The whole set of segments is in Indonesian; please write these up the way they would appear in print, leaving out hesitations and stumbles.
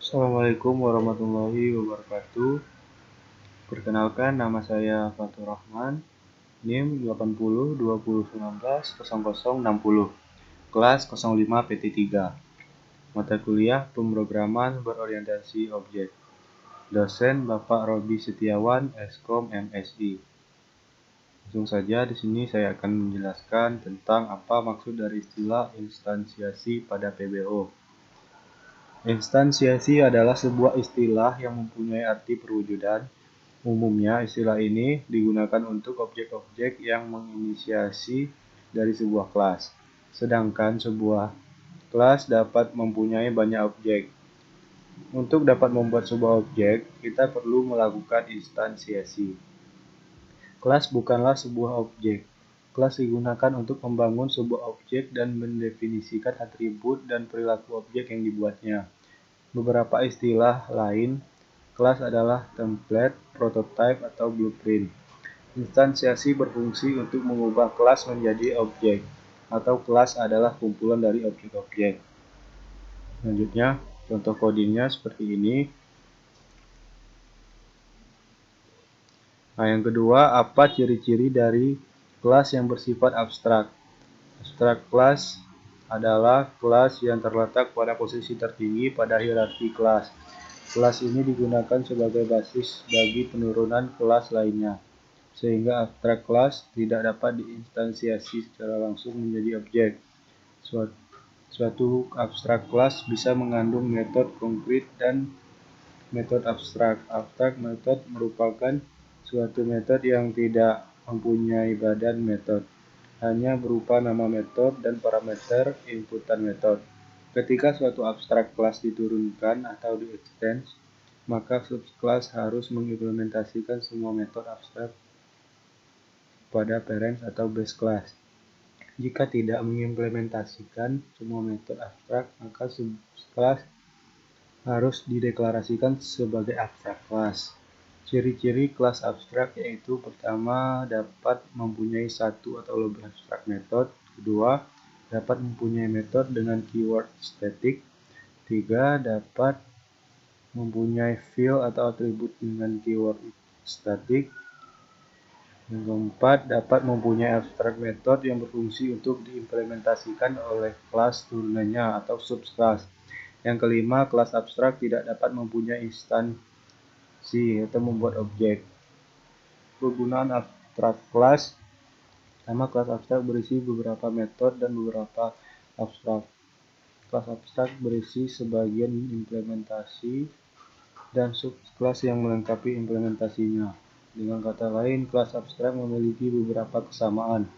Assalamualaikum warahmatullahi wabarakatuh. Perkenalkan, nama saya Fatur Rahman, NIM 8020190060, kelas 05 PT3. Mata kuliah Pemrograman Berorientasi Objek. Dosen Bapak Robi Setiawan, Eskom MSI. Langsung saja di sini saya akan menjelaskan tentang apa maksud dari istilah instansiasi pada PBO. Instansiasi adalah sebuah istilah yang mempunyai arti perwujudan. Umumnya, istilah ini digunakan untuk objek-objek yang menginisiasi dari sebuah kelas. Sedangkan sebuah kelas dapat mempunyai banyak objek. Untuk dapat membuat sebuah objek, kita perlu melakukan instansiasi. Kelas bukanlah sebuah objek. Kelas digunakan untuk membangun sebuah objek dan mendefinisikan atribut dan perilaku objek yang dibuatnya. Beberapa istilah lain kelas adalah template, prototype, atau blueprint. Instansiasi berfungsi untuk mengubah kelas menjadi objek, atau kelas adalah kumpulan dari objek-objek. Selanjutnya, contoh codingnya seperti ini. Nah, yang kedua, apa ciri-ciri dari kelas yang bersifat abstrak? Abstrak kelas adalah kelas yang terletak pada posisi tertinggi pada hierarki kelas. Kelas ini digunakan sebagai basis bagi penurunan kelas lainnya, sehingga abstrak kelas tidak dapat diinstansiasi secara langsung menjadi objek. Suatu abstrak kelas bisa mengandung metode konkret dan metode abstrak. Abstrak metode merupakan suatu metode yang tidak mempunyai badan metode, hanya berupa nama metode dan parameter inputan metode. Ketika suatu abstrak kelas diturunkan atau di-extend, maka subclass harus mengimplementasikan semua metode abstrak pada parent atau base class. Jika tidak mengimplementasikan semua metode abstrak, maka subclass harus dideklarasikan sebagai abstrak class. Ciri-ciri kelas abstrak yaitu pertama, dapat mempunyai satu atau lebih abstrak metode. Kedua, dapat mempunyai metode dengan keyword static. Tiga, dapat mempunyai field atau atribut dengan keyword static. Yang keempat, dapat mempunyai abstrak metode yang berfungsi untuk diimplementasikan oleh kelas turunannya atau subclass. Yang kelima, kelas abstrak tidak dapat mempunyai instansi atau membuat objek. Kegunaan abstrak kelas. Pertama, kelas abstrak berisi beberapa metode dan beberapa abstrak. Kelas abstrak berisi sebagian implementasi dan subclass yang melengkapi implementasinya. Dengan kata lain, kelas abstrak memiliki beberapa kesamaan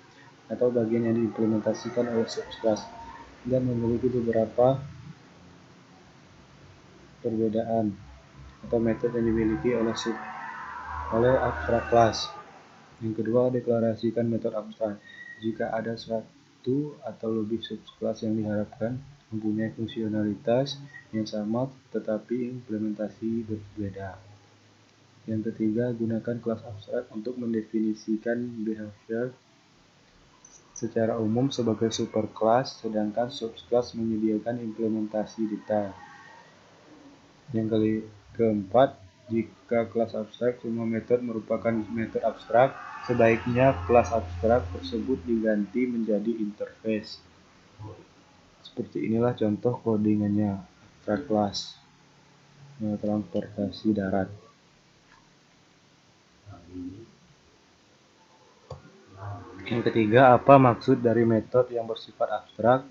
atau bagian yang diimplementasikan oleh subclass dan memiliki beberapa perbedaan atau metode yang dimiliki oleh abstrak kelas. Yang kedua, deklarasikan metode abstrak. Jika ada satu atau lebih subclass yang diharapkan mempunyai fungsionalitas yang sama tetapi implementasi berbeda. Yang ketiga, gunakan kelas abstrak untuk mendefinisikan behavior secara umum sebagai superclass, sedangkan subclass menyediakan implementasi detail. Yang keempat, jika kelas abstrak semua metode merupakan metode abstrak, sebaiknya kelas abstrak tersebut diganti menjadi interface. Seperti inilah contoh codingannya. Abstrak kelas transportasi darat. Yang ketiga, apa maksud dari metode yang bersifat abstrak?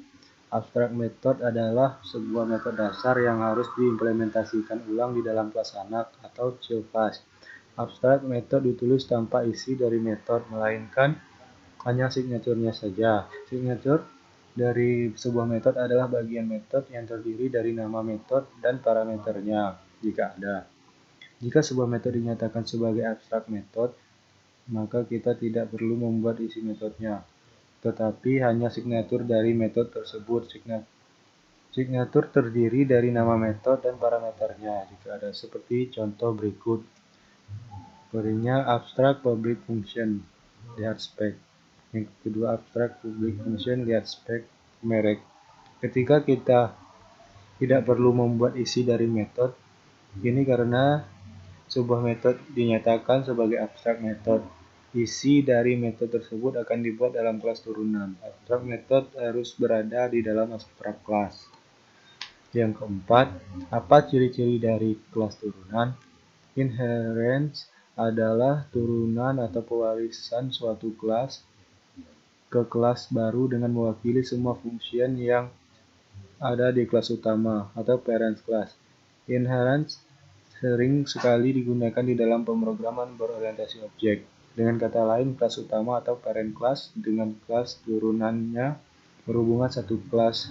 Abstrak method adalah sebuah metode dasar yang harus diimplementasikan ulang di dalam kelas anak atau child class. Abstrak method ditulis tanpa isi dari metode, melainkan hanya signaturenya saja. Signature dari sebuah metode adalah bagian metode yang terdiri dari nama metode dan parameternya, jika ada. Jika sebuah metode dinyatakan sebagai abstrak method, maka kita tidak perlu membuat isi metodenya, tetapi hanya signatur dari metode tersebut. Signatur terdiri dari nama metode dan parameternya, jika ada, seperti contoh berikut. Codingnya abstrak public function, lihat spek. Yang kedua, abstrak public function, lihat spek merek. Ketika kita Tidak perlu membuat isi dari metode. Ini karena sebuah metode dinyatakan sebagai abstrak method. Isi dari metode tersebut akan dibuat dalam kelas turunan. Abstrak method harus berada di dalam abstrak kelas. Yang keempat, apa ciri-ciri dari kelas turunan? Inheritance adalah turunan atau pewarisan suatu kelas ke kelas baru dengan mewakili semua function yang ada di kelas utama atau parent class. Inheritance sering sekali digunakan di dalam pemrograman berorientasi objek. Dengan kata lain, kelas utama atau parent class dengan kelas turunannya berhubungan satu kelas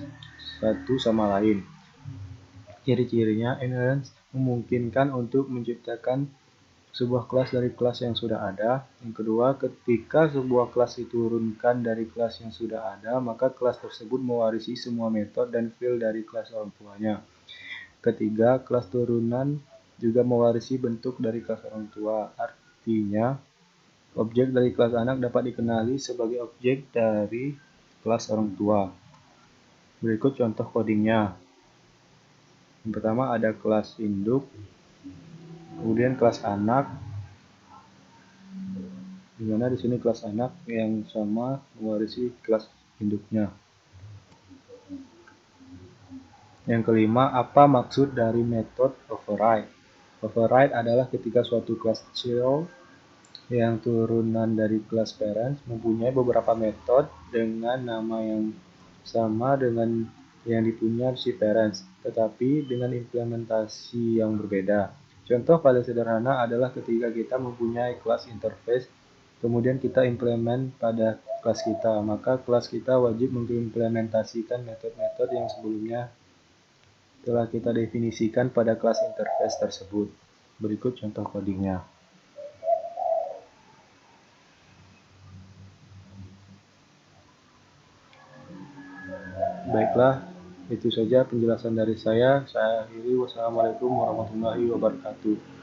satu sama lain. Ciri-cirinya, inheritance memungkinkan untuk menciptakan sebuah kelas dari kelas yang sudah ada. Yang kedua, ketika sebuah kelas diturunkan dari kelas yang sudah ada, maka kelas tersebut mewarisi semua metode dan field dari kelas orang tuanya. Ketiga, kelas turunan juga mewarisi bentuk dari kelas orang tua. Artinya, objek dari kelas anak dapat dikenali sebagai objek dari kelas orang tua. Berikut contoh codingnya. Yang pertama ada kelas induk, kemudian kelas anak, di mana di sini kelas anak yang sama mewarisi kelas induknya. Yang kelima, apa maksud dari metode override? Override adalah ketika suatu kelas child yang turunan dari kelas parent mempunyai beberapa metode dengan nama yang sama dengan yang dipunya si parents, tetapi dengan implementasi yang berbeda. Contoh paling sederhana adalah ketika kita mempunyai kelas interface, kemudian kita implement pada kelas kita, maka kelas kita wajib mengimplementasikan metode-metode yang sebelumnya telah kita definisikan pada kelas interface tersebut. Berikut contoh codingnya. Baiklah, itu saja penjelasan dari saya. Saya akhiri. Wassalamualaikum warahmatullahi wabarakatuh.